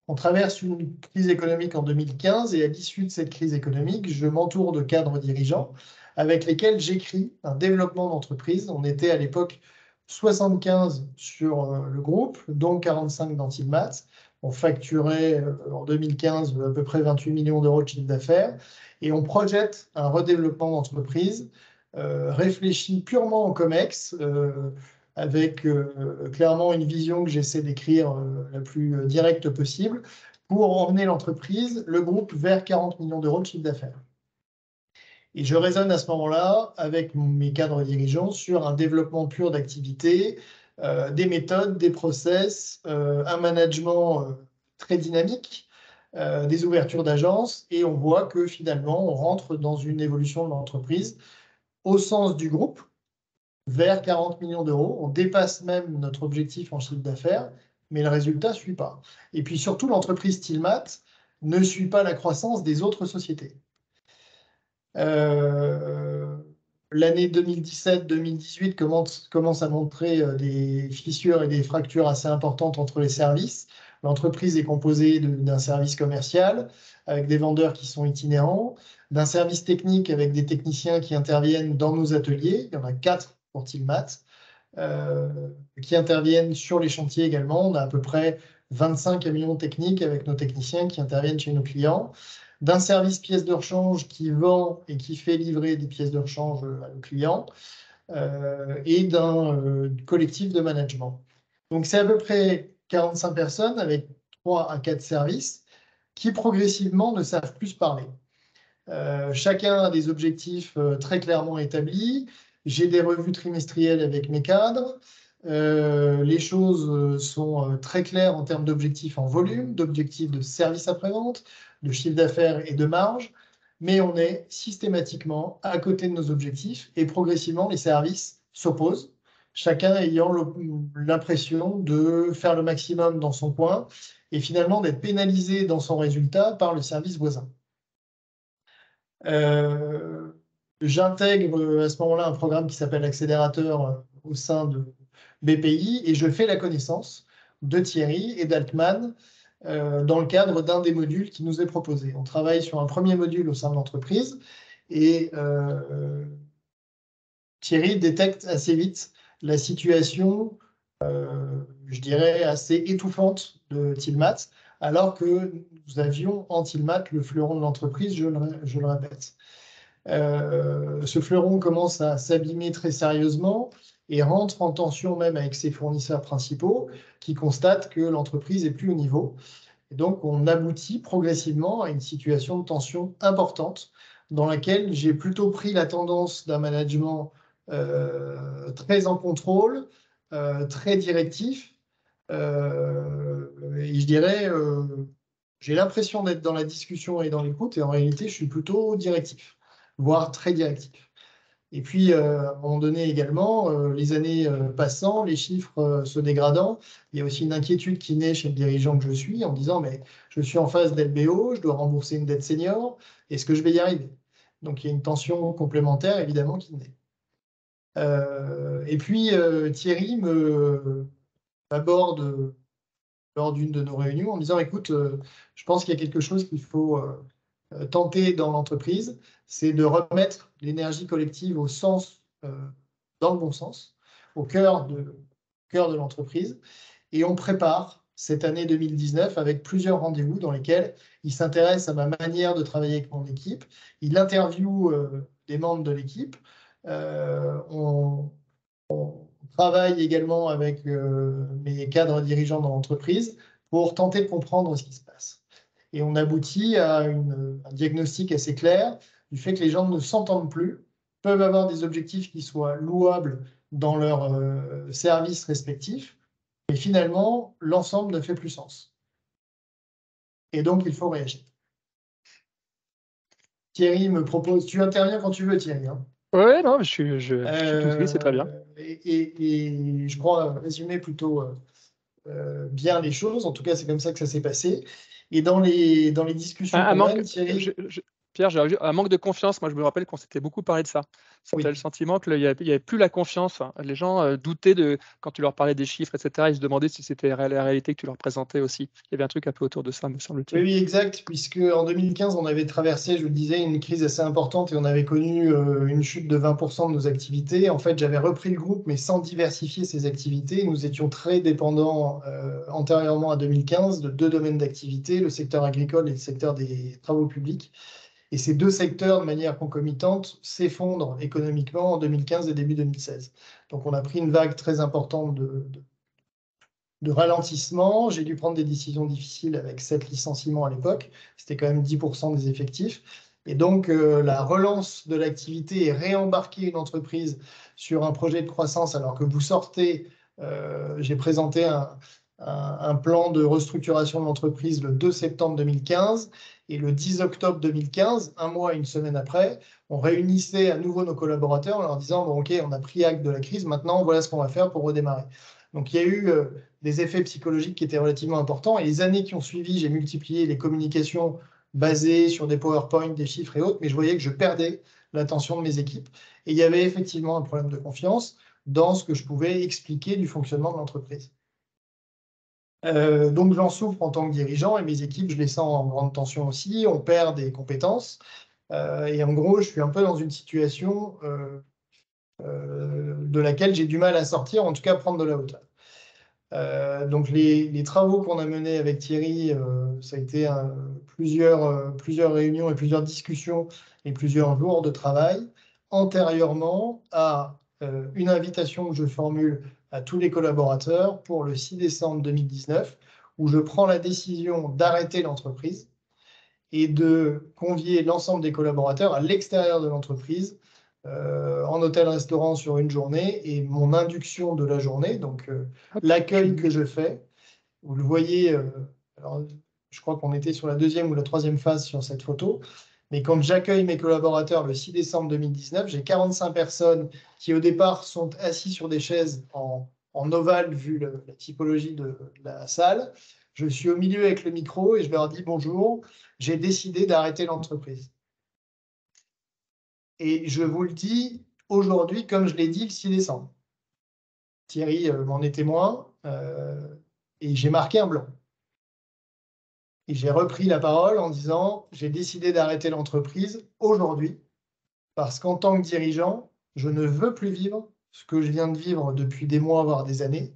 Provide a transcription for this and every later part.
On traverse une crise économique en 2015 et à l'issue de cette crise économique, je m'entoure de cadres dirigeants avec lesquels j'écris un développement d'entreprise. On était à l'époque 75 sur le groupe, dont 45 dans Tilmat. On facturait en 2015 à peu près 28 millions d'euros de chiffre d'affaires et on projette un redéveloppement d'entreprise réfléchi purement en COMEX, avec clairement une vision que j'essaie d'écrire la plus directe possible pour emmener l'entreprise, le groupe, vers 40 millions d'euros de chiffre d'affaires. Et je raisonne à ce moment-là avec mes cadres dirigeants sur un développement pur d'activité, des méthodes, des process, un management très dynamique, des ouvertures d'agences, et on voit que finalement, on rentre dans une évolution de l'entreprise au sens du groupe, vers 40 millions d'euros. On dépasse même notre objectif en chiffre d'affaires, mais le résultat ne suit pas. Et puis surtout, l'entreprise Tilmat ne suit pas la croissance des autres sociétés. L'année 2017-2018 commence à montrer des fissures et des fractures assez importantes entre les services. L'entreprise est composée d'un service commercial avec des vendeurs qui sont itinérants, d'un service technique avec des techniciens qui interviennent dans nos ateliers. Il y en a 4 pour Tilmat, qui interviennent sur les chantiers également. On a à peu près 25 camions techniques avec nos techniciens qui interviennent chez nos clients, d'un service pièces de rechange qui vend et qui fait livrer des pièces de rechange à nos clients, et d'un collectif de management. Donc c'est à peu près 45 personnes avec 3 à 4 services qui progressivement ne savent plus se parler. Chacun a des objectifs très clairement établis. J'ai des revues trimestrielles avec mes cadres. Les choses sont très claires en termes d'objectifs en volume, d'objectifs de service après-vente, de chiffre d'affaires et de marge, mais on est systématiquement à côté de nos objectifs et progressivement les services s'opposent, chacun ayant l'impression de faire le maximum dans son coin et finalement d'être pénalisé dans son résultat par le service voisin. J'intègre à ce moment-là un programme qui s'appelle Accélérateur au sein de BPI et je fais la connaissance de Thierry et d'Altman dans le cadre d'un des modules qui nous est proposé. On travaille sur un premier module au sein de l'entreprise et Thierry détecte assez vite la situation, je dirais, assez étouffante de Tilmat, alors que nous avions en Tilmat le fleuron de l'entreprise, je le répète. Ce fleuron commence à s'abîmer très sérieusement et rentre en tension même avec ses fournisseurs principaux qui constatent que l'entreprise n'est plus au niveau. Et donc, on aboutit progressivement à une situation de tension importante dans laquelle j'ai plutôt pris la tendance d'un management très en contrôle, très directif. Et je dirais, j'ai l'impression d'être dans la discussion et dans l'écoute, et en réalité, je suis plutôt directif, voire très directif. Et puis, à un moment donné également, les années passant, les chiffres se dégradant, il y a aussi une inquiétude qui naît chez le dirigeant que je suis en disant, mais je suis en phase d'LBO, je dois rembourser une dette senior, est-ce que je vais y arriver? Donc, il y a une tension complémentaire, évidemment, qui naît. Et puis, Thierry m'aborde lors d'une de nos réunions en disant, écoute, je pense qu'il y a quelque chose qu'il faut tenter dans l'entreprise, c'est de remettre l'énergie collective au sens, dans le bon sens, au cœur de l'entreprise. Et on prépare cette année 2019 avec plusieurs rendez-vous dans lesquels il s'intéresse à ma manière de travailler avec mon équipe. Il interviewe des membres de l'équipe. On travaille également avec mes cadres dirigeants dans l'entreprise pour tenter de comprendre ce qui se passe. Et on aboutit à un diagnostic assez clair du fait que les gens ne s'entendent plus, peuvent avoir des objectifs qui soient louables dans leurs services respectifs, mais finalement, l'ensemble ne fait plus sens. Et donc, il faut réagir. Thierry me propose... Tu interviens quand tu veux, Thierry. Hein. Ouais, non, je suis tout oui, c'est très bien. Et je crois résumer plutôt bien les choses. En tout cas, c'est comme ça que ça s'est passé. Et dans les discussions qu'on mène, Thierry... Pierre, j'ai un manque de confiance. Moi, je me rappelle qu'on s'était beaucoup parlé de ça. C'était le sentiment qu'il n'y avait plus la confiance. Les gens doutaient quand tu leur parlais des chiffres, etc. Ils se demandaient si c'était la réalité que tu leur présentais aussi. Il y avait un truc un peu autour de ça, me semble-t-il. Oui, exact, puisque en 2015, on avait traversé, je vous le disais, une crise assez importante et on avait connu une chute de 20% de nos activités. En fait, j'avais repris le groupe, mais sans diversifier ses activités. Nous étions très dépendants antérieurement à 2015 de deux domaines d'activité, le secteur agricole et le secteur des travaux publics. Et ces deux secteurs, de manière concomitante, s'effondrent économiquement en 2015 et début 2016. Donc, on a pris une vague très importante de ralentissement. J'ai dû prendre des décisions difficiles avec 7 licenciements à l'époque. C'était quand même 10% des effectifs. Et donc, la relance de l'activité et réembarquer une entreprise sur un projet de croissance alors que vous sortez, j'ai présenté un plan de restructuration de l'entreprise le 2 septembre 2015 et le 10 octobre 2015, un mois et une semaine après, on réunissait à nouveau nos collaborateurs en leur disant, bon, OK, on a pris acte de la crise, maintenant voilà ce qu'on va faire pour redémarrer. Donc il y a eu des effets psychologiques qui étaient relativement importants. Et les années qui ont suivi, j'ai multiplié les communications basées sur des PowerPoint, des chiffres et autres, mais je voyais que je perdais l'attention de mes équipes. Et il y avait effectivement un problème de confiance dans ce que je pouvais expliquer du fonctionnement de l'entreprise. Donc j'en souffre en tant que dirigeant et mes équipes, je les sens en grande tension aussi. On perd des compétences. Et en gros, je suis un peu dans une situation de laquelle j'ai du mal à sortir, en tout cas à prendre de la hauteur. Donc les travaux qu'on a menés avec Thierry, ça a été plusieurs réunions et plusieurs discussions et plusieurs jours de travail antérieurement à une invitation que je formule à tous les collaborateurs pour le 6 décembre 2019, où je prends la décision d'arrêter l'entreprise et de convier l'ensemble des collaborateurs à l'extérieur de l'entreprise, en hôtel-restaurant sur une journée, et mon induction de la journée, donc l'accueil que je fais, vous le voyez, alors, je crois qu'on était sur la deuxième ou la troisième phase sur cette photo, mais quand j'accueille mes collaborateurs le 6 décembre 2019, j'ai 45 personnes qui au départ sont assises sur des chaises en ovale vu la typologie de la salle. Je suis au milieu avec le micro et je leur dis bonjour, j'ai décidé d'arrêter l'entreprise. Et je vous le dis aujourd'hui, comme je l'ai dit le 6 décembre. Thierry m'en est témoin, et j'ai marqué un blanc. Et j'ai repris la parole en disant, j'ai décidé d'arrêter l'entreprise aujourd'hui, parce qu'en tant que dirigeant, je ne veux plus vivre ce que je viens de vivre depuis des mois, voire des années,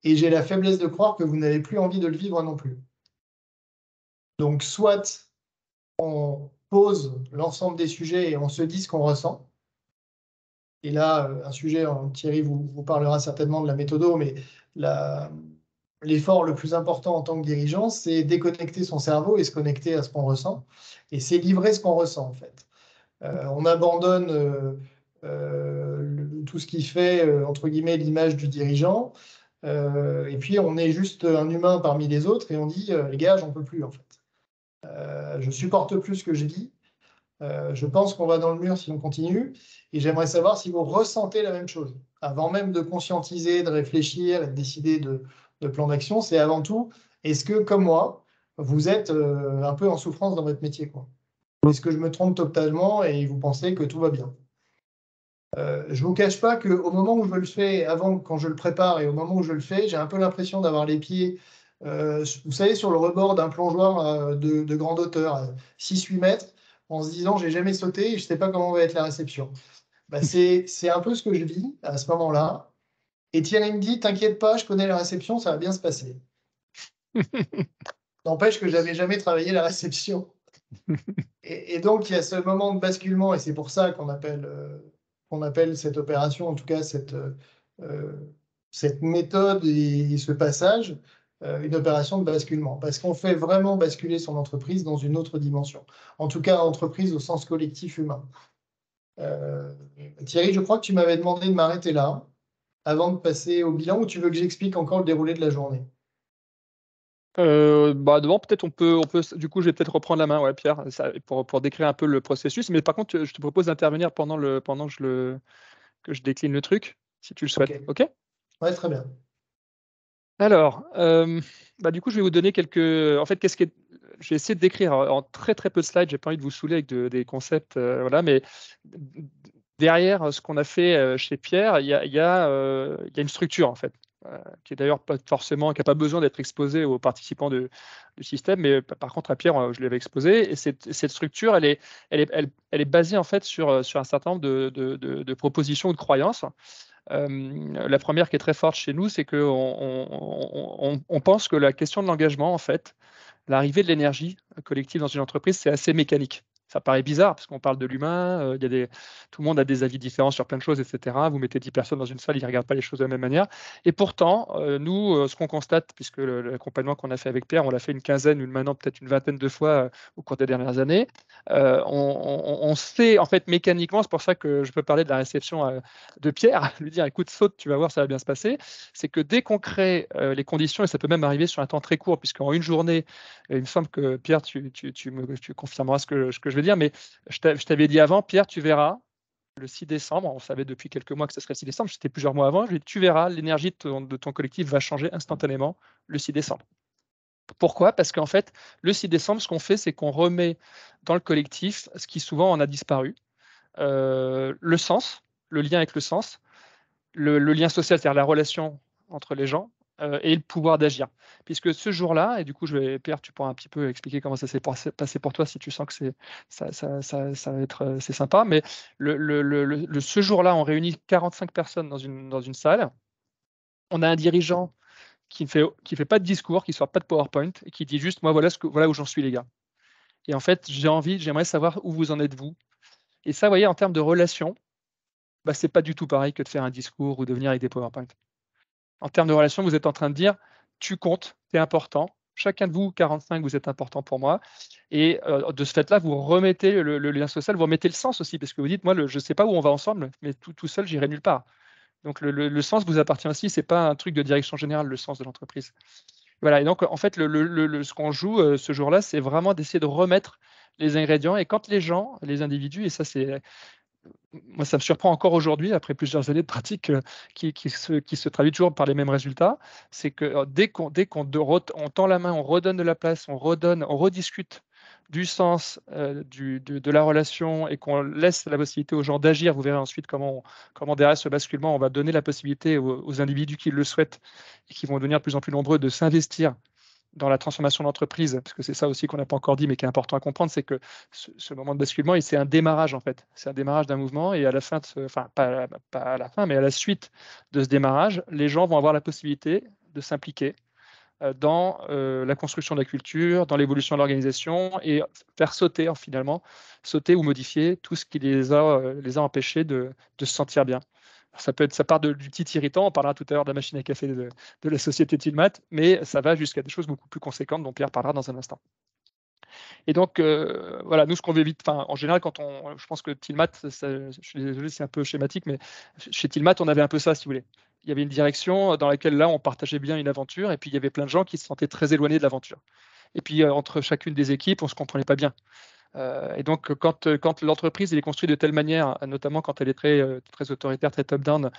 et j'ai la faiblesse de croire que vous n'avez plus envie de le vivre non plus. Donc, soit on pose l'ensemble des sujets et on se dit ce qu'on ressent. Et là, un sujet, Thierry vous parlera certainement de la méthodo, mais l'effort le plus important en tant que dirigeant, c'est déconnecter son cerveau et se connecter à ce qu'on ressent. Et c'est livrer ce qu'on ressent, en fait. On abandonne tout ce qui fait, entre guillemets, l'image du dirigeant. Et puis, on est juste un humain parmi les autres et on dit, les gars, j'en peux plus, en fait. Je supporte plus ce que je vis. Je pense qu'on va dans le mur si on continue. Et j'aimerais savoir si vous ressentez la même chose. Avant même de conscientiser, de réfléchir et de décider de plan d'action, c'est avant tout, est-ce que, comme moi, vous êtes un peu en souffrance dans votre métier, quoi? Est-ce que je me trompe totalement et vous pensez que tout va bien? Je ne vous cache pas qu'au moment où je le fais, avant, quand je le prépare et au moment où je le fais, j'ai un peu l'impression d'avoir les pieds, vous savez, sur le rebord d'un plongeoir de grande hauteur, 6-8 mètres, en se disant, j'ai jamais sauté et je ne sais pas comment va être la réception. Bah, c'est un peu ce que je vis à ce moment-là. Et Thierry me dit, t'inquiète pas, je connais la réception, ça va bien se passer. N'empêche que j'avais jamais travaillé la réception. Et donc, il y a ce moment de basculement, et c'est pour ça qu'on appelle cette opération, en tout cas cette méthode et ce passage, une opération de basculement. Parce qu'on fait vraiment basculer son entreprise dans une autre dimension. En tout cas, entreprise au sens collectif humain. Thierry, je crois que tu m'avais demandé de m'arrêter là, avant de passer au bilan, ou tu veux que j'explique encore le déroulé de la journée? Devant, peut-être on peut, du coup, je vais peut-être reprendre la main, ouais, Pierre, pour décrire un peu le processus. Mais par contre, je te propose d'intervenir pendant que je décline le truc, si tu le souhaites. OK? Ouais, très bien. Alors, du coup, je vais vous donner quelques. En fait, qu'est-ce qui est j'ai essayé de décrire en très très peu de slides, j'ai pas envie de vous saouler avec des concepts, voilà, mais derrière ce qu'on a fait chez Pierre, il y a une structure en fait, qui est d'ailleurs pas forcément, qui n'a pas besoin d'être exposée aux participants du système, mais par contre à Pierre, je l'avais exposé, et cette structure, elle est basée en fait sur un certain nombre de propositions ou de croyances. La première qui est très forte chez nous, c'est qu'on pense que la question de l'engagement, en fait, l'arrivée de l'énergie collective dans une entreprise, c'est assez mécanique. Ça paraît bizarre parce qu'on parle de l'humain, tout le monde a des avis différents sur plein de choses, etc. Vous mettez 10 personnes dans une salle, ils ne regardent pas les choses de la même manière. Et pourtant, nous, ce qu'on constate, puisque l'accompagnement qu'on a fait avec Pierre, on l'a fait une quinzaine, maintenant peut-être une vingtaine de fois au cours des dernières années, on sait en fait mécaniquement, c'est pour ça que je peux parler de la réception de Pierre, lui dire écoute, saute, tu vas voir, ça va bien se passer. C'est que dès qu'on crée les conditions, et ça peut même arriver sur un temps très court, puisqu'en une journée, il me semble que Pierre, tu confirmeras ce que je vais dire, mais je t'avais dit avant, Pierre, tu verras, le 6 décembre, on savait depuis quelques mois que ce serait le 6 décembre, c'était plusieurs mois avant, je lui ai dit, tu verras, l'énergie de ton collectif va changer instantanément le 6 décembre. Pourquoi? Parce qu'en fait, le 6 décembre, ce qu'on fait, c'est qu'on remet dans le collectif ce qui souvent en a disparu, le sens, le lien avec le sens, le lien social, c'est-à-dire la relation entre les gens, et le pouvoir d'agir. Puisque ce jour-là, et du coup, Pierre, tu pourras un petit peu expliquer comment ça s'est passé pour toi si tu sens que ça va être c'est sympa. Mais ce jour-là, on réunit 45 personnes dans une salle. On a un dirigeant qui fait pas de discours, qui ne sort pas de PowerPoint et qui dit juste moi, voilà où j'en suis, les gars. Et en fait, j'aimerais savoir où vous en êtes, vous. Et ça, vous voyez, en termes de relation, bah, c'est pas du tout pareil que de faire un discours ou de venir avec des PowerPoint. En termes de relation, vous êtes en train de dire, tu comptes, tu es important. Chacun de vous, 45, vous êtes important pour moi. Et de ce fait-là, vous remettez le lien social, vous remettez le sens aussi, parce que vous dites, moi, je ne sais pas où on va ensemble, mais tout seul, j'irai nulle part. Donc le sens vous appartient aussi, ce n'est pas un truc de direction générale, le sens de l'entreprise. Voilà, et donc en fait, ce qu'on joue ce jour-là, c'est vraiment d'essayer de remettre les ingrédients. Et quand les gens, les individus, et ça c'est moi, ça me surprend encore aujourd'hui, après plusieurs années de pratique, qui se traduit toujours par les mêmes résultats. C'est que dès qu'on on tend la main, on redonne de la place, on rediscute du sens de la relation, et qu'on laisse la possibilité aux gens d'agir. Vous verrez ensuite comment derrière ce basculement, on va donner la possibilité aux individus qui le souhaitent et qui vont devenir de plus en plus nombreux de s'investir dans la transformation d'entreprise, parce que c'est ça aussi qu'on n'a pas encore dit, mais qui est important à comprendre, c'est que ce moment de basculement, c'est un démarrage en fait. C'est un démarrage d'un mouvement, et à la fin, enfin pas à la fin, mais à la suite de ce démarrage, les gens vont avoir la possibilité de s'impliquer dans la construction de la culture, dans l'évolution de l'organisation, et faire sauter finalement, sauter ou modifier tout ce qui les a empêchés de se sentir bien. Ça part du petit irritant, on parlera tout à l'heure de la machine à café de la société Tilmat, mais ça va jusqu'à des choses beaucoup plus conséquentes dont Pierre parlera dans un instant. Et donc, voilà, nous, ce qu'on veut éviter, en général, je pense que Tilmat, je suis désolé, c'est un peu schématique, mais chez Tilmat, on avait un peu ça, si vous voulez. Il y avait une direction dans laquelle, là, on partageait bien une aventure, et puis il y avait plein de gens qui se sentaient très éloignés de l'aventure. Et puis, entre chacune des équipes, on ne se comprenait pas bien. Et donc, quand l'entreprise est construite de telle manière, notamment quand elle est très autoritaire, très top-down,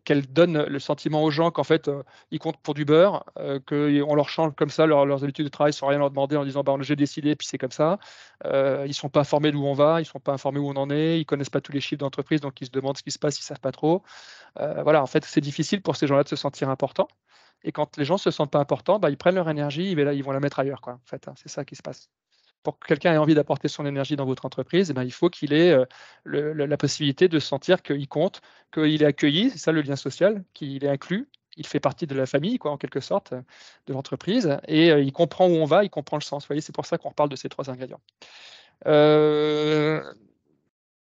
qu'elle donne le sentiment aux gens qu'en fait, ils comptent pour du beurre, qu'on leur change comme ça leurs habitudes de travail sans rien leur demander, en disant bah, j'ai décidé, puis c'est comme ça. Ils ne sont pas informés d'où on va, ils ne sont pas informés où on en est, ils ne connaissent pas tous les chiffres d'entreprise, donc ils se demandent ce qui se passe, ils ne savent pas trop. Voilà, en fait, c'est difficile pour ces gens-là de se sentir importants. Et quand les gens ne se sentent pas importants, bah, ils prennent leur énergie, ils vont la mettre ailleurs, quoi, en fait, hein, c'est ça qui se passe. Pour que quelqu'un ait envie d'apporter son énergie dans votre entreprise, il faut qu'il ait la possibilité de sentir qu'il compte, qu'il est accueilli, c'est ça le lien social, qu'il est inclus, il fait partie de la famille, quoi, en quelque sorte, de l'entreprise, et il comprend où on va, il comprend le sens. Vous voyez, c'est pour ça qu'on reparle de ces 3 ingrédients.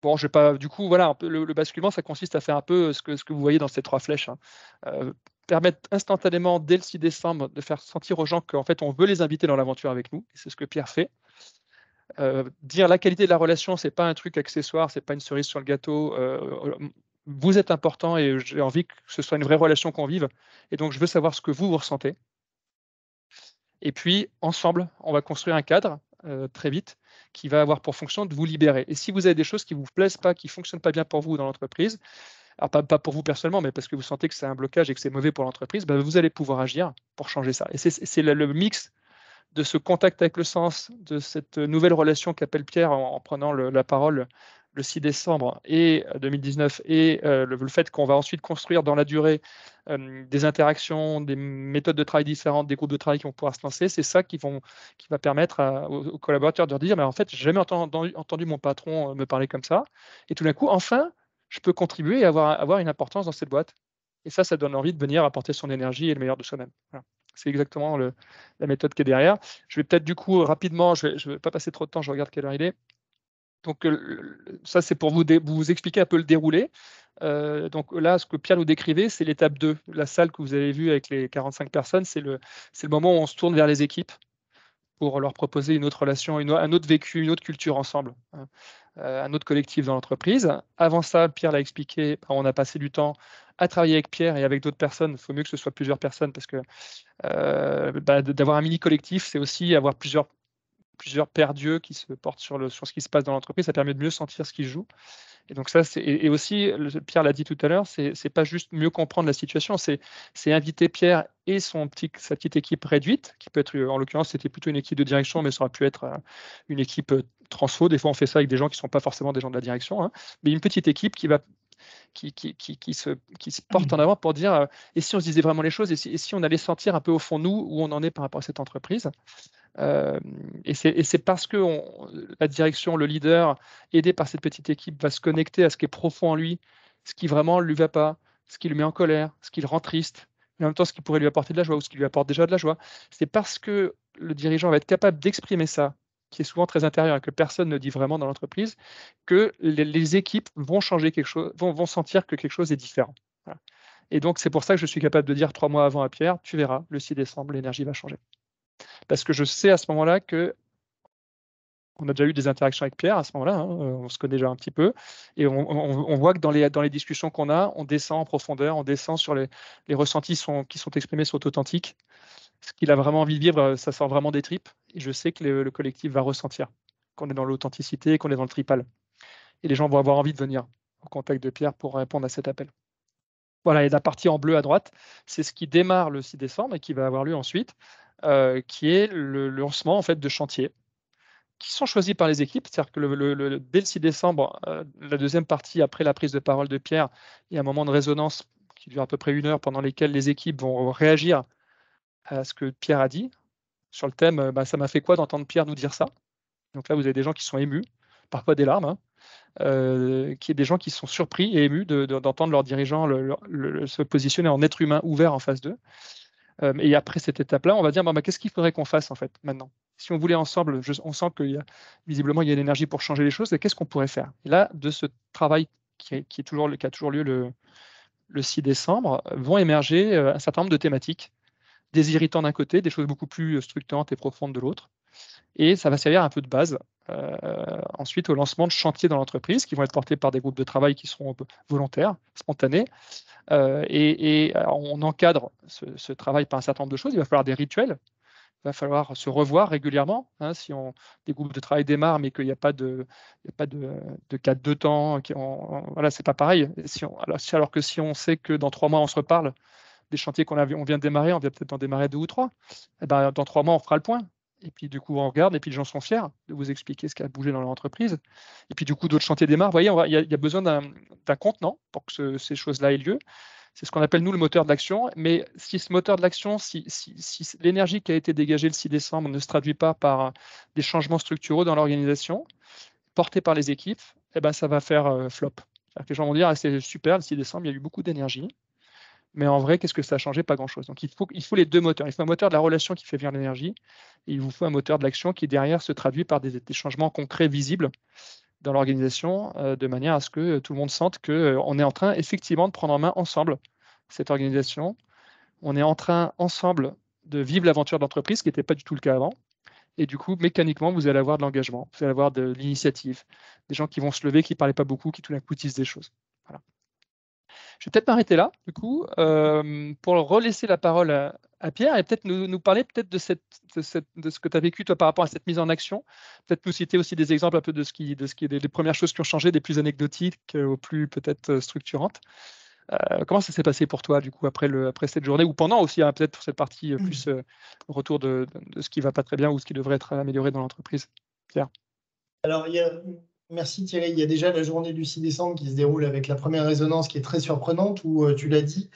Bon, je vais pas. Du coup, voilà, un peu le basculement, ça consiste à faire un peu ce que vous voyez dans ces 3 flèches, hein. Permettre instantanément, dès le 6 décembre, de faire sentir aux gens qu'en fait, on veut les inviter dans l'aventure avec nous, et c'est ce que Pierre fait. Dire la qualité de la relation, c'est pas un truc accessoire, c'est pas une cerise sur le gâteau. Vous êtes important, et j'ai envie que ce soit une vraie relation qu'on vive. Et donc, je veux savoir ce que vous ressentez. Et puis, ensemble, on va construire un cadre très vite qui va avoir pour fonction de vous libérer. Et si vous avez des choses qui ne vous plaisent pas, qui ne fonctionnent pas bien pour vous dans l'entreprise, alors pas pour vous personnellement, mais parce que vous sentez que c'est un blocage et que c'est mauvais pour l'entreprise, bah, vous allez pouvoir agir pour changer ça. Et c'est le mix de ce contact avec le sens, de cette nouvelle relation qu'appelle Pierre en prenant la parole le 6 décembre 2019 et le fait qu'on va ensuite construire dans la durée des interactions, des méthodes de travail différentes, des groupes de travail qui vont pouvoir se lancer, c'est ça qui va permettre aux collaborateurs de leur dire, mais en fait, j'ai jamais entendu mon patron me parler comme ça. Et tout d'un coup, enfin, je peux contribuer et avoir une importance dans cette boîte. Et ça donne envie de venir apporter son énergie et le meilleur de soi-même. Voilà. C'est exactement la méthode qui est derrière. Je vais peut-être du coup rapidement, je ne vais pas passer trop de temps, je regarde quelle heure il est. Donc ça, c'est pour vous expliquer un peu le déroulé. Donc là, ce que Pierre nous décrivait, c'est l'étape 2. La salle que vous avez vue avec les 45 personnes, c'est le moment où on se tourne vers les équipes pour leur proposer une autre relation, un autre vécu, une autre culture ensemble, hein, un autre collectif dans l'entreprise. Avant ça, Pierre l'a expliqué, on a passé du temps à travailler avec Pierre et avec d'autres personnes. Il faut mieux que ce soit plusieurs personnes parce que d'avoir un mini collectif, c'est aussi avoir plusieurs paires d'yeux qui se portent sur ce qui se passe dans l'entreprise. Ça permet de mieux sentir ce qui se joue. Et donc ça, et aussi, Pierre l'a dit tout à l'heure, c'est pas juste mieux comprendre la situation, c'est inviter Pierre et sa petite équipe réduite, qui peut être, en l'occurrence, c'était plutôt une équipe de direction, mais ça aurait pu être une équipe transfo. Des fois, on fait ça avec des gens qui ne sont pas forcément des gens de la direction, hein, mais une petite équipe qui se porte en avant pour dire et si on se disait vraiment les choses, et si on allait sentir un peu au fond nous où on en est par rapport à cette entreprise. Et c'est parce que la direction, le leader, aidé par cette petite équipe, va se connecter à ce qui est profond en lui, ce qui vraiment ne lui va pas, ce qui le met en colère, ce qui le rend triste, mais en même temps ce qui pourrait lui apporter de la joie ou ce qui lui apporte déjà de la joie. C'est parce que le dirigeant va être capable d'exprimer ça, qui est souvent très intérieur et que personne ne dit vraiment dans l'entreprise, que les équipes vont changer quelque chose, vont sentir que quelque chose est différent. Voilà. Et donc c'est pour ça que je suis capable de dire 3 mois avant à Pierre, tu verras, le 6 décembre, l'énergie va changer. Parce que je sais à ce moment-là que on a déjà eu des interactions avec Pierre à ce moment-là, hein, on se connaît déjà un petit peu, et on voit que dans les discussions qu'on a, on descend en profondeur, on descend sur les ressentis qui sont exprimés sont authentiques. Ce qu'il a vraiment envie de vivre, ça sort vraiment des tripes, et je sais que le collectif va ressentir qu'on est dans l'authenticité, qu'on est dans le tripal. Et les gens vont avoir envie de venir au contact de Pierre pour répondre à cet appel. Voilà, et la partie en bleu à droite, c'est ce qui démarre le 6 décembre et qui va avoir lieu ensuite, qui est le lancement en fait, de chantiers qui sont choisis par les équipes. C'est-à-dire que dès le 6 décembre, la deuxième partie, après la prise de parole de Pierre, il y a un moment de résonance qui dure à peu près 1 heure pendant lesquelles les équipes vont réagir à ce que Pierre a dit sur le thème ça m'a fait quoi d'entendre Pierre nous dire ça. Donc là, vous avez des gens qui sont émus, parfois des larmes, qui est des gens qui sont surpris et émus d'entendre leur dirigeant se positionner en être humain ouvert en face d'eux. Et après cette étape-là, on va dire qu'est-ce qu'il faudrait qu'on fasse en fait maintenant? Si on voulait ensemble, on sent qu'il visiblement il y a une énergie pour changer les choses, qu'est-ce qu'on pourrait faire? Et là, de ce travail qui a toujours lieu le 6 décembre, vont émerger un certain nombre de thématiques, des irritants d'un côté, des choses beaucoup plus structurantes et profondes de l'autre. Et ça va servir un peu de base ensuite au lancement de chantiers dans l'entreprise qui vont être portés par des groupes de travail qui seront volontaires, spontanés. Et on encadre ce travail par un certain nombre de choses. Il va falloir des rituels, il va falloir se revoir régulièrement. Hein, si des groupes de travail démarrent mais qu'il n'y a pas de cadre de temps, voilà, c'est pas pareil. Alors que si on sait que dans 3 mois on se reparle, des chantiers on vient de démarrer, on vient peut-être en démarrer 2 ou 3, et dans 3 mois on fera le point. Et puis du coup on regarde et puis les gens sont fiers de vous expliquer ce qui a bougé dans leur entreprise. Et puis du coup d'autres chantiers démarrent. Vous voyez, il y a besoin d'un contenant pour que ces choses-là aient lieu. C'est ce qu'on appelle nous le moteur de l'action. Mais si ce moteur de l'action, si l'énergie qui a été dégagée le 6 décembre ne se traduit pas par des changements structuraux dans l'organisation, portés par les équipes, ça va faire flop. Les gens vont dire c'est super, le 6 décembre, il y a eu beaucoup d'énergie. Mais en vrai, qu'est-ce que ça a changé? Pas grand-chose. Donc, il faut les 2 moteurs. Il faut un moteur de la relation qui fait venir l'énergie et il vous faut un moteur de l'action qui, derrière, se traduit par des changements concrets, visibles dans l'organisation, de manière à ce que tout le monde sente qu'on est en train, effectivement, de prendre en main ensemble cette organisation. On est en train, ensemble, de vivre l'aventure d'entreprise, ce qui n'était pas du tout le cas avant. Et du coup, mécaniquement, vous allez avoir de l'engagement, vous allez avoir de l'initiative, des gens qui vont se lever, qui ne parlaient pas beaucoup, qui tout d'un coup disent des choses. Voilà. Je vais peut-être m'arrêter là, du coup, pour relaisser la parole à Pierre et peut-être nous parler peut-être de ce que tu as vécu toi par rapport à cette mise en action. Peut-être nous citer aussi des exemples un peu de ce qui est des premières choses qui ont changé, des plus anecdotiques aux plus peut-être structurantes. Comment ça s'est passé pour toi, du coup, après cette journée ou pendant aussi, hein, peut-être pour cette partie plus retour de ce qui ne va pas très bien ou ce qui devrait être amélioré dans l'entreprise? Pierre? Alors, merci Thierry, il y a déjà la journée du 6 décembre qui se déroule avec la première résonance qui est très surprenante, où tu l'as dit,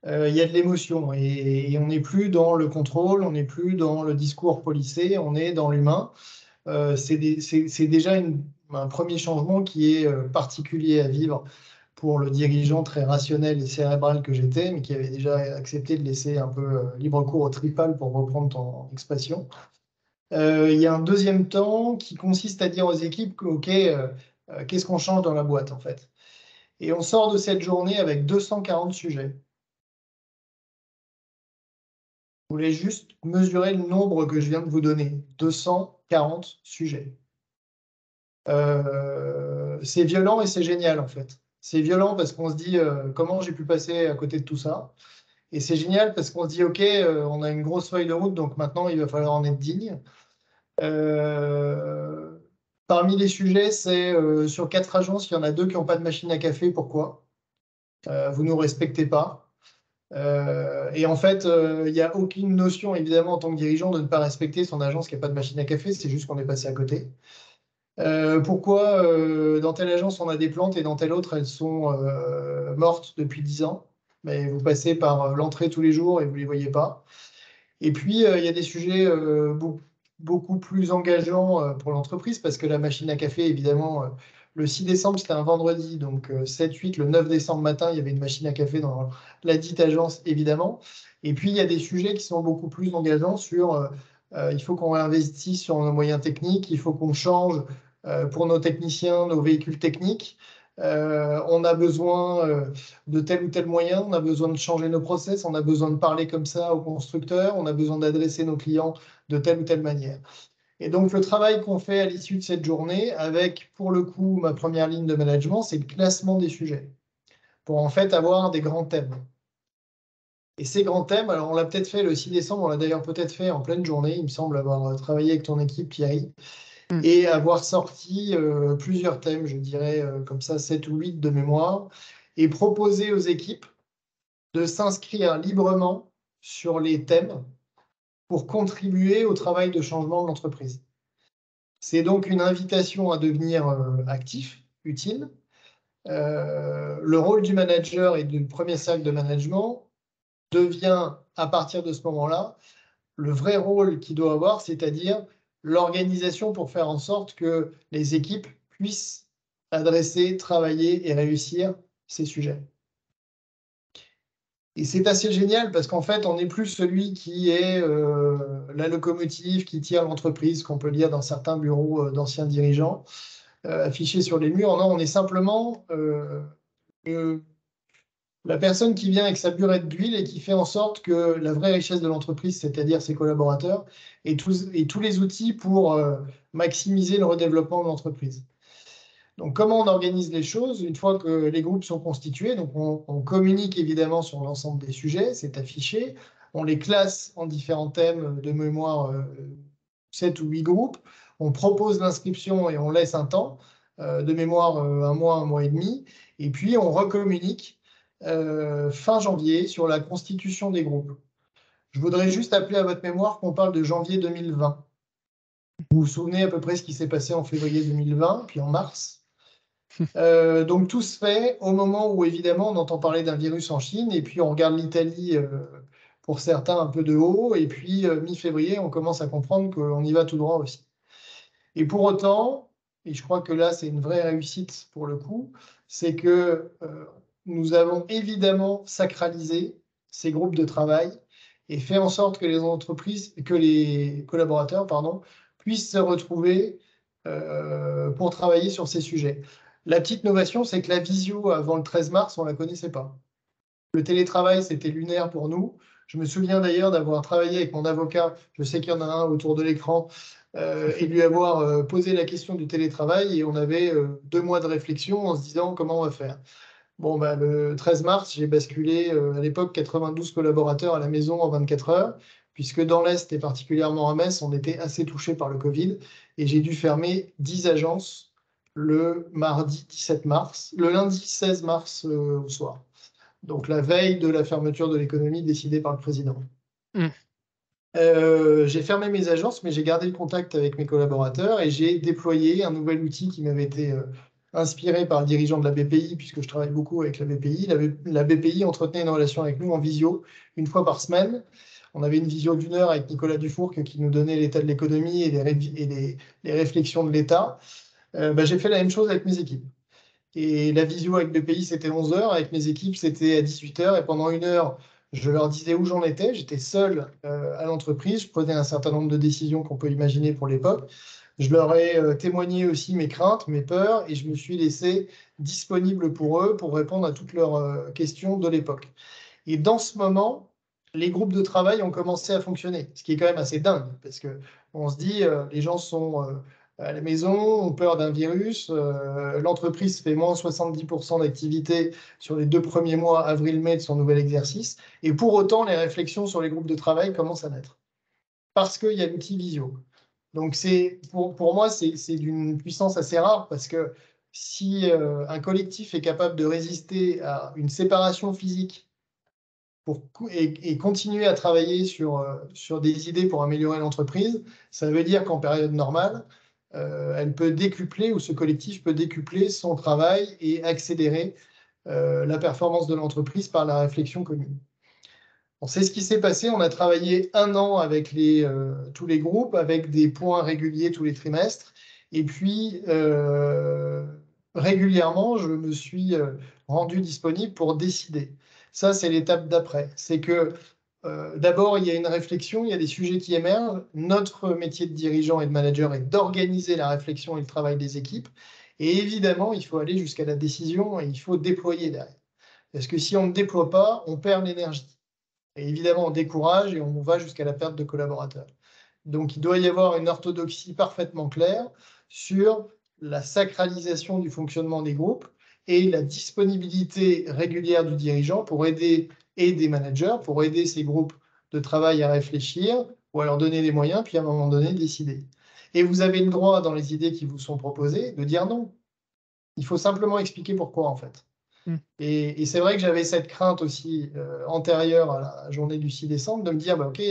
il y a de l'émotion et on n'est plus dans le contrôle, on n'est plus dans le discours policé, on est dans l'humain. C'est déjà un premier changement qui est particulier à vivre pour le dirigeant très rationnel et cérébral que j'étais, mais qui avait déjà accepté de laisser un peu libre cours au tripal, pour reprendre ton expression. Il y a un deuxième temps qui consiste à dire aux équipes que, OK, qu'est-ce qu'on change dans la boîte, en fait? Et on sort de cette journée avec 240 sujets. Vous voulez juste mesurer le nombre que je viens de vous donner. 240 sujets. C'est violent et c'est génial, en fait. C'est violent parce qu'on se dit comment j'ai pu passer à côté de tout ça. Et c'est génial parce qu'on se dit OK, on a une grosse feuille de route, donc maintenant il va falloir en être digne. Parmi les sujets, c'est sur 4 agences, il y en a 2 qui n'ont pas de machine à café. Pourquoi? Vous ne nous respectez pas. Et en fait, il n'y a aucune notion, évidemment, en tant que dirigeant, de ne pas respecter son agence qui n'a pas de machine à café. C'est juste qu'on est passé à côté. Pourquoi dans telle agence on a des plantes et dans telle autre elles sont mortes depuis 10 ans, mais vous passez par l'entrée tous les jours et vous ne les voyez pas. Et puis il y a des sujets beaucoup plus engageants pour l'entreprise, parce que la machine à café, évidemment, le 6 décembre c'était un vendredi, donc 7-8, le 9 décembre matin il y avait une machine à café dans la dite agence, évidemment. Et puis il y a des sujets qui sont beaucoup plus engageants sur il faut qu'on investisse sur nos moyens techniques, il faut qu'on change pour nos techniciens, nos véhicules techniques. On a besoin de tel ou tel moyen, on a besoin de changer nos process, on a besoin de parler comme ça aux constructeurs, on a besoin d'adresser nos clients de telle ou telle manière. Et donc, le travail qu'on fait à l'issue de cette journée, avec, pour le coup, ma première ligne de management, c'est le classement des sujets, pour en fait avoir des grands thèmes. Et ces grands thèmes, alors on l'a peut-être fait le 6 décembre, on l'a d'ailleurs peut-être fait en pleine journée, il me semble avoir travaillé avec ton équipe, Thierry, et avoir sorti plusieurs thèmes, je dirais comme ça 7 ou 8 de mémoire, et proposer aux équipes de s'inscrire librement sur les thèmes pour contribuer au travail de changement de l'entreprise. C'est donc une invitation à devenir actif, utile. Le rôle du manager et du premier cercle de management devient, à partir de ce moment-là, le vrai rôle qu'il doit avoir, c'est-à-dire l'organisation pour faire en sorte que les équipes puissent adresser, travailler et réussir ces sujets. Et c'est assez génial parce qu'en fait, on n'est plus celui qui est la locomotive qui tire l'entreprise, qu'on peut lire dans certains bureaux d'anciens dirigeants, affichés sur les murs. Non, on est simplement la personne qui vient avec sa burette d'huile et qui fait en sorte que la vraie richesse de l'entreprise, c'est-à-dire ses collaborateurs, et tous les outils pour maximiser le redéveloppement de l'entreprise. Donc, comment on organise les choses une fois que les groupes sont constitués? Donc, on communique évidemment sur l'ensemble des sujets, c'est affiché. On les classe en différents thèmes de mémoire, 7 ou 8 groupes. On propose l'inscription et on laisse un temps de mémoire, un mois et demi. Et puis, on recommunique fin janvier sur la constitution des groupes. Je voudrais juste appeler à votre mémoire qu'on parle de janvier 2020. Vous vous souvenez à peu près ce qui s'est passé en février 2020, puis en mars. Donc tout se fait au moment où évidemment on entend parler d'un virus en Chine, et puis on regarde l'Italie pour certains un peu de haut, et puis mi-février on commence à comprendre qu'on y va tout droit aussi. Et pour autant, et je crois que là c'est une vraie réussite pour le coup, c'est que nous avons évidemment sacralisé ces groupes de travail et fait en sorte que les collaborateurs, puissent se retrouver pour travailler sur ces sujets. La petite novation, c'est que la visio avant le 13 mars, on ne la connaissait pas. Le télétravail, c'était lunaire pour nous. Je me souviens d'ailleurs d'avoir travaillé avec mon avocat, je sais qu'il y en a un autour de l'écran, et lui avoir posé la question du télétravail, et on avait 2 mois de réflexion en se disant comment on va faire. Bon, le 13 mars, j'ai basculé à l'époque 92 collaborateurs à la maison en 24 heures, puisque dans l'Est et particulièrement à Metz, on était assez touchés par le Covid, et j'ai dû fermer 10 agences le mardi 17 mars, le lundi 16 mars au soir. donc la veille de la fermeture de l'économie décidée par le président. Mmh. J'ai fermé mes agences, mais j'ai gardé le contact avec mes collaborateurs et j'ai déployé un nouvel outil qui m'avait été inspiré par le dirigeant de la BPI, puisque je travaille beaucoup avec la BPI. La BPI entretenait une relation avec nous en visio, une fois par semaine. On avait une visio d'1 heure avec Nicolas Dufourcq qui nous donnait l'état de l'économie et les réflexions de l'État. J'ai fait la même chose avec mes équipes. Et la visio avec BPI, c'était 11 heures. Avec mes équipes, c'était à 18 heures. Et pendant 1 heure, je leur disais où j'en étais. J'étais seul à l'entreprise. Je prenais un certain nombre de décisions qu'on peut imaginer pour l'époque. Je leur ai témoigné aussi mes craintes, mes peurs, et je me suis laissé disponible pour eux pour répondre à toutes leurs questions de l'époque. Et dans ce moment, les groupes de travail ont commencé à fonctionner, ce qui est quand même assez dingue, parce que on se dit, les gens sont à la maison, ont peur d'un virus, l'entreprise fait moins 70% d'activité sur les 2 premiers mois, avril-mai, de son nouvel exercice, et pour autant, les réflexions sur les groupes de travail commencent à naître, parce qu'il y a l'outil visio. Donc pour moi, c'est d'une puissance assez rare, parce que si un collectif est capable de résister à une séparation physique et continuer à travailler sur des idées pour améliorer l'entreprise, ça veut dire qu'en période normale, elle peut décupler, ou ce collectif peut décupler son travail et accélérer la performance de l'entreprise par la réflexion commune. On sait ce qui s'est passé. On a travaillé 1 an avec tous les groupes, avec des points réguliers tous les trimestres. Et puis, régulièrement, je me suis rendu disponible pour décider. Ça, c'est l'étape d'après. C'est que d'abord, il y a une réflexion, il y a des sujets qui émergent. Notre métier de dirigeant et de manager est d'organiser la réflexion et le travail des équipes. Et évidemment, il faut aller jusqu'à la décision et il faut déployer derrière. Parce que si on ne déploie pas, on perd l'énergie. Et évidemment, on décourage et on va jusqu'à la perte de collaborateurs. Donc, il doit y avoir une orthodoxie parfaitement claire sur la sacralisation du fonctionnement des groupes et la disponibilité régulière du dirigeant pour aider, et des managers, pour aider ces groupes de travail à réfléchir ou à leur donner des moyens, puis à un moment donné, décider. Et vous avez le droit, dans les idées qui vous sont proposées, de dire non. Il faut simplement expliquer pourquoi, en fait. Mmh. Et c'est vrai que j'avais cette crainte aussi antérieure à la journée du 6 décembre, de me dire, OK,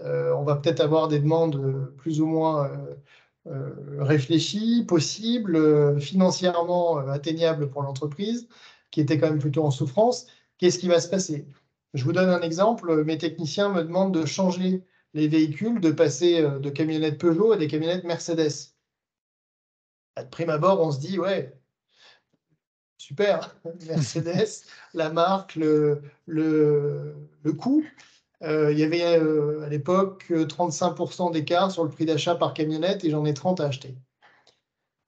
on va peut-être avoir des demandes plus ou moins réfléchies, possibles, financièrement atteignables pour l'entreprise, qui était quand même plutôt en souffrance. Qu'est-ce qui va se passer? Je vous donne un exemple. Mes techniciens me demandent de changer les véhicules, de passer de camionnettes Peugeot à des camionnettes Mercedes. De prime abord, on se dit, ouais, super, Mercedes, la marque, le coût. Il y avait à l'époque 35% d'écart sur le prix d'achat par camionnette et j'en ai 30 à acheter.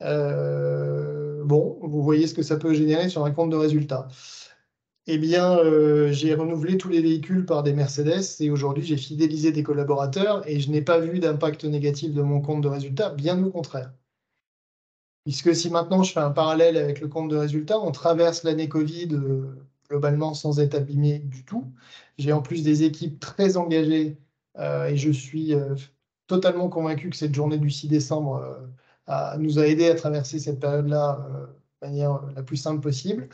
Bon, vous voyez ce que ça peut générer sur un compte de résultats. Eh bien, j'ai renouvelé tous les véhicules par des Mercedes et aujourd'hui, j'ai fidélisé des collaborateurs et je n'ai pas vu d'impact négatif de mon compte de résultats, bien au contraire. Puisque si maintenant je fais un parallèle avec le compte de résultats, on traverse l'année Covid globalement sans être abîmé du tout. J'ai en plus des équipes très engagées et je suis totalement convaincu que cette journée du 6 décembre nous a aidé à traverser cette période-là de manière la plus simple possible.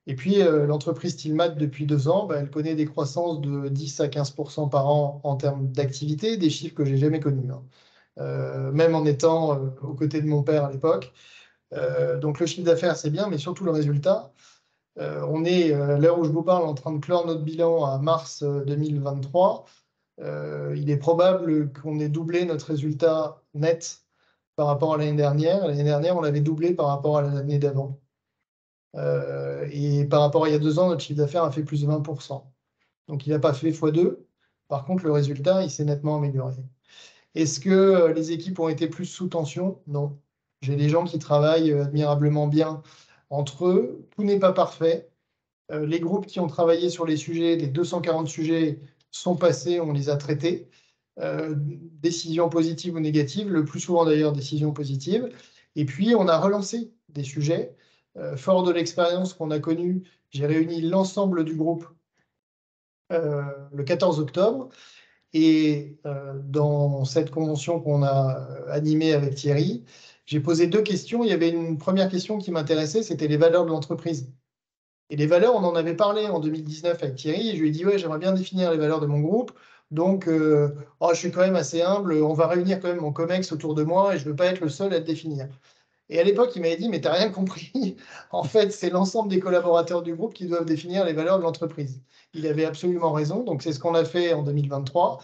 Et puis l'entreprise Stillmat, depuis 2 ans, elle connaît des croissances de 10 à 15% par an en termes d'activité, des chiffres que j'ai jamais connus, hein. Même en étant aux côtés de mon père à l'époque. Donc le chiffre d'affaires, c'est bien, mais surtout le résultat. On est, à l'heure où je vous parle, en train de clore notre bilan à mars 2023. Il est probable qu'on ait doublé notre résultat net par rapport à l'année dernière. L'année dernière, on l'avait doublé par rapport à l'année d'avant. Et par rapport à il y a 2 ans, notre chiffre d'affaires a fait plus de 20%. Donc il n'a pas fait x2. Par contre, le résultat, il s'est nettement amélioré. Est-ce que les équipes ont été plus sous tension? Non. J'ai des gens qui travaillent admirablement bien entre eux. Tout n'est pas parfait. Les groupes qui ont travaillé sur les sujets, les 240 sujets sont passés, on les a traités. Décisions positives ou négatives, le plus souvent d'ailleurs décisions positives. Et puis on a relancé des sujets. Fort de l'expérience qu'on a connue, j'ai réuni l'ensemble du groupe le 14 octobre. Et dans cette convention qu'on a animée avec Thierry, j'ai posé 2 questions. Il y avait une première question qui m'intéressait, c'était les valeurs de l'entreprise. Et les valeurs, on en avait parlé en 2019 avec Thierry, et je lui ai dit, ouais, j'aimerais bien définir les valeurs de mon groupe. Donc, je suis quand même assez humble, on va réunir quand même mon COMEX autour de moi et je ne veux pas être le seul à le définir. Et à l'époque, il m'avait dit, mais tu n'as rien compris. En fait, c'est l'ensemble des collaborateurs du groupe qui doivent définir les valeurs de l'entreprise. Il avait absolument raison. Donc, c'est ce qu'on a fait en 2023.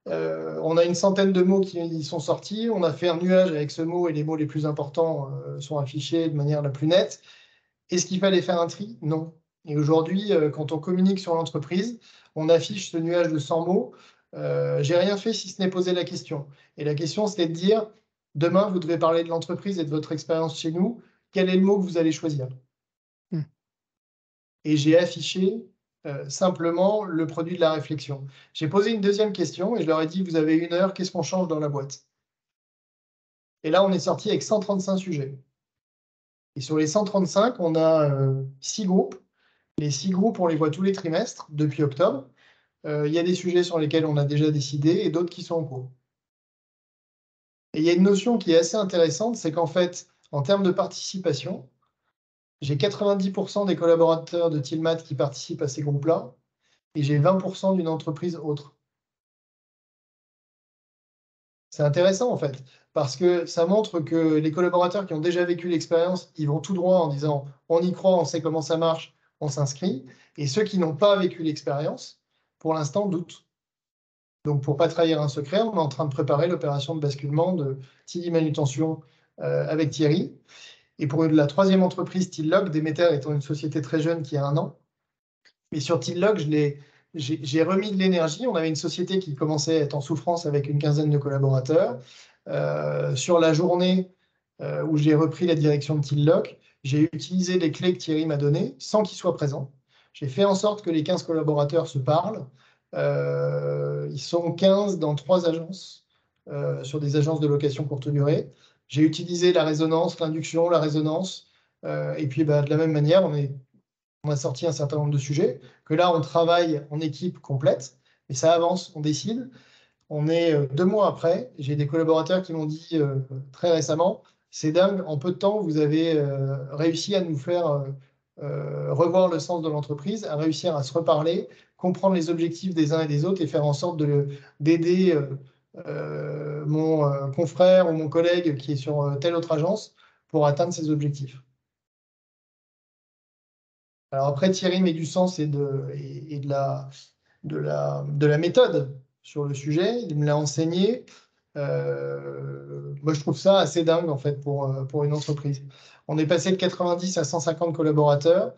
On a une centaine de mots qui sont sortis. On a fait un nuage avec ce mot et les mots les plus importants sont affichés de manière la plus nette. Est-ce qu'il fallait faire un tri? Non. Et aujourd'hui, quand on communique sur l'entreprise, on affiche ce nuage de 100 mots. J'ai rien fait si ce n'est poser la question. Et la question, c'était de dire, demain, vous devez parler de l'entreprise et de votre expérience chez nous. Quel est le mot que vous allez choisir? Et j'ai affiché simplement le produit de la réflexion. J'ai posé une deuxième question et je leur ai dit, vous avez 1 heure, qu'est-ce qu'on change dans la boîte? Et là, on est sorti avec 135 sujets. Et sur les 135, on a 6 groupes. Les 6 groupes, on les voit tous les trimestres depuis octobre. Il y a des sujets sur lesquels on a déjà décidé et d'autres qui sont en cours. Et il y a une notion qui est assez intéressante, c'est qu'en fait, en termes de participation, j'ai 90% des collaborateurs de Tilmat qui participent à ces groupes-là et j'ai 20% d'une entreprise autre. C'est intéressant en fait, parce que ça montre que les collaborateurs qui ont déjà vécu l'expérience, ils vont tout droit en disant on y croit, on sait comment ça marche, on s'inscrit. Et ceux qui n'ont pas vécu l'expérience, pour l'instant, doutent. Donc, pour ne pas trahir un secret, on est en train de préparer l'opération de basculement de Tilly Manutention avec Thierry. Et pour la troisième entreprise, Tillog, Demeter étant une société très jeune qui a 1 an. Mais sur Tillog, j'ai remis de l'énergie. On avait une société qui commençait à être en souffrance avec une quinzaine de collaborateurs. Sur la journée où j'ai repris la direction de Tillog, j'ai utilisé les clés que Thierry m'a données sans qu'il soit présent. J'ai fait en sorte que les 15 collaborateurs se parlent. Ils sont 15 dans 3 agences, sur des agences de location courte durée. J'ai utilisé la résonance, l'induction, la résonance. Et puis, de la même manière, on a sorti un certain nombre de sujets, que là, on travaille en équipe complète, et ça avance, on décide. On est 2 mois après, j'ai des collaborateurs qui m'ont dit très récemment, c'est dingue, en peu de temps, vous avez réussi à nous faire revoir le sens de l'entreprise, à réussir à se reparler, comprendre les objectifs des uns et des autres et faire en sorte d'aider mon confrère ou mon collègue qui est sur telle autre agence pour atteindre ses objectifs. Alors après, Thierry met du sens et de la méthode sur le sujet. Il me l'a enseigné. Moi, je trouve ça assez dingue, en fait, pour une entreprise. On est passé de 90 à 150 collaborateurs.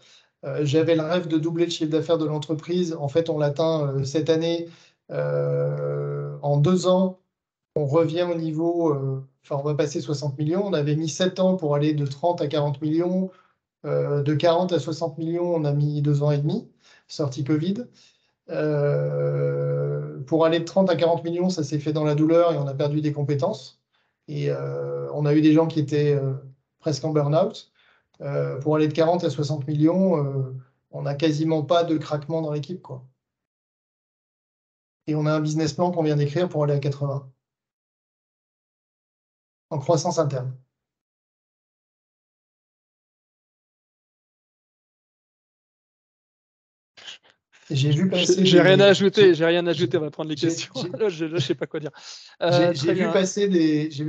J'avais le rêve de doubler le chiffre d'affaires de l'entreprise. En fait, on l'atteint cette année. En 2 ans, on revient au niveau... on va passer 60 millions. On avait mis 7 ans pour aller de 30 à 40 millions. De 40 à 60 millions, on a mis 2 ans et demi, sortie Covid. Pour aller de 30 à 40 millions, ça s'est fait dans la douleur et on a perdu des compétences. Et on a eu des gens qui étaient presque en burn-out. Pour aller de 40 à 60 millions, on n'a quasiment pas de craquement dans l'équipe, quoi. Et on a un business plan qu'on vient d'écrire pour aller à 80. En croissance interne. J'ai vu passer. J'ai rien à ajouter, on va prendre les questions. Là, je ne sais pas quoi dire. J'ai vu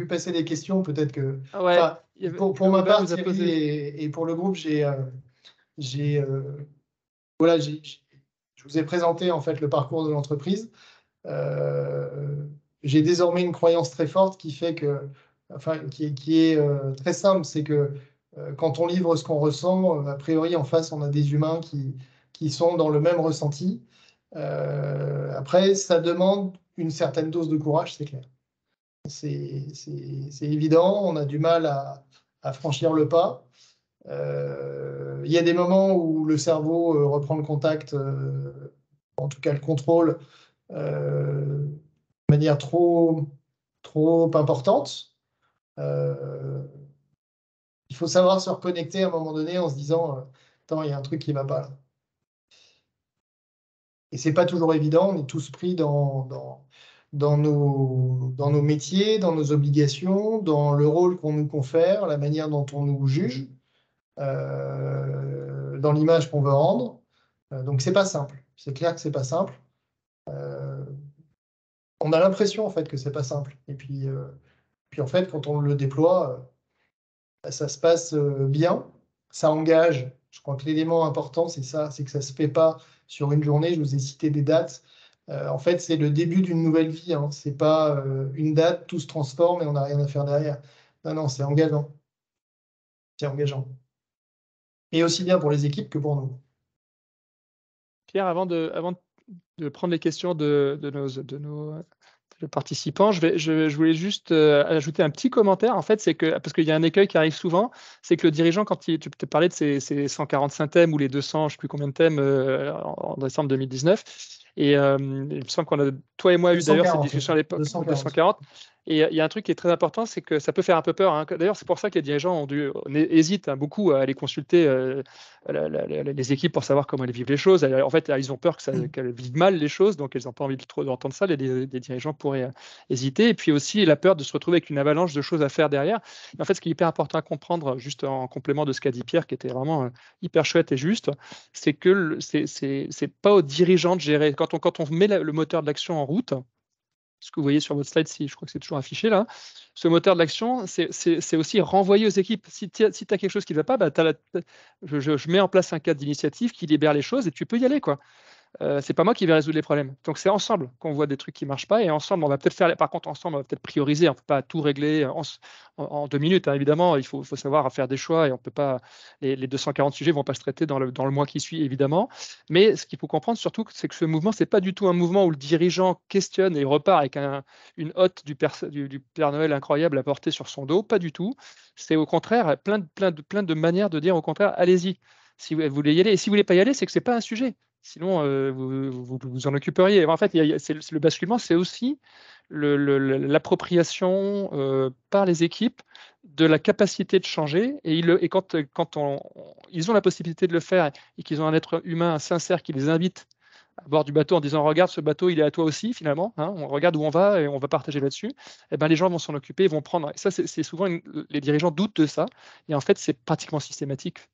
passer des questions, peut-être que. Ouais, pour ma part, Thierry, et pour le groupe, voilà, je vous ai présenté en fait le parcours de l'entreprise. J'ai désormais une croyance très forte qui fait que, qui est très simple, c'est que quand on livre ce qu'on ressent, a priori en face, on a des humains qui sont dans le même ressenti. Après, ça demande une certaine dose de courage, c'est clair. C'est évident, on a du mal à franchir le pas. Il y a des moments où le cerveau reprend le contact, en tout cas le contrôle, de manière trop importante. Il faut savoir se reconnecter à un moment donné en se disant attends, il y a un truc qui ne va pas là. Et c'est pas toujours évident, on est tous pris dans nos métiers, dans nos obligations, dans le rôle qu'on nous confère, la manière dont on nous juge. dans l'image qu'on veut rendre. Donc, c'est pas simple. C'est clair que c'est pas simple. On a l'impression en fait que c'est pas simple. Et puis en fait, quand on le déploie, ça se passe bien. Ça engage. Je crois que l'élément important, c'est ça, c'est que ça se fait pas sur une journée. Je vous ai cité des dates. En fait, c'est le début d'une nouvelle vie. Hein. C'est pas une date, tout se transforme et on n'a rien à faire derrière. Non, non, c'est engageant. C'est engageant. Et aussi bien pour les équipes que pour nous. Pierre, avant de prendre les questions de nos participants, je voulais juste ajouter un petit commentaire. En fait, c'est que, parce qu'il y a un écueil qui arrive souvent, c'est que le dirigeant, quand tu te parlais de ces 145 thèmes ou les 200, je ne sais plus combien de thèmes en décembre 2019, et il me semble qu'on a, toi et moi, eu d'ailleurs cette discussion à l'époque, 240. Et il y a un truc qui est très important, c'est que ça peut faire un peu peur. Hein. D'ailleurs, c'est pour ça que les dirigeants hésitent beaucoup à aller consulter les équipes pour savoir comment elles vivent les choses. En fait, ils ont peur qu'elles vivent mal les choses, donc elles n'ont pas envie trop d'entendre ça. Les dirigeants pourraient hésiter. Et puis aussi, la peur de se retrouver avec une avalanche de choses à faire derrière. Et en fait, ce qui est hyper important à comprendre, juste en complément de ce qu'a dit Pierre, qui était vraiment hyper chouette et juste, c'est que c'est pas aux dirigeants de gérer. Quand on met le moteur de l'action en route, ce que vous voyez sur votre slide, je crois que c'est toujours affiché là, ce moteur de l'action, c'est aussi renvoyer aux équipes. Si tu as quelque chose qui ne va pas, je mets en place un cadre d'initiative qui libère les choses et tu peux y aller, quoi. C'est pas moi qui vais résoudre les problèmes. Donc c'est ensemble qu'on voit des trucs qui marchent pas et ensemble on va peut-être faire. Par contre ensemble on va peut-être prioriser. On peut pas tout régler en 2 minutes. Hein, évidemment, il faut savoir faire des choix et on peut pas. Les 240 sujets vont pas se traiter dans le mois qui suit évidemment. Mais ce qu'il faut comprendre surtout, c'est que ce mouvement c'est pas du tout un mouvement où le dirigeant questionne et repart avec une hotte du Père Noël incroyable à porter sur son dos. Pas du tout. C'est au contraire plein de manières de dire au contraire allez-y. Si vous voulez y aller et si vous voulez pas y aller, c'est que c'est pas un sujet. Sinon, vous en occuperiez. En fait, le basculement, c'est aussi l'appropriation par les équipes de la capacité de changer. Et quand ils ont la possibilité de le faire et qu'ils ont un être humain sincère qui les invite à bord du bateau en disant regarde, ce bateau il est à toi aussi finalement, hein, on regarde où on va et on va partager là-dessus, et ben les gens vont s'en occuper, ils vont prendre. Et ça, c'est souvent les dirigeants doutent de ça, et en fait c'est pratiquement systématique.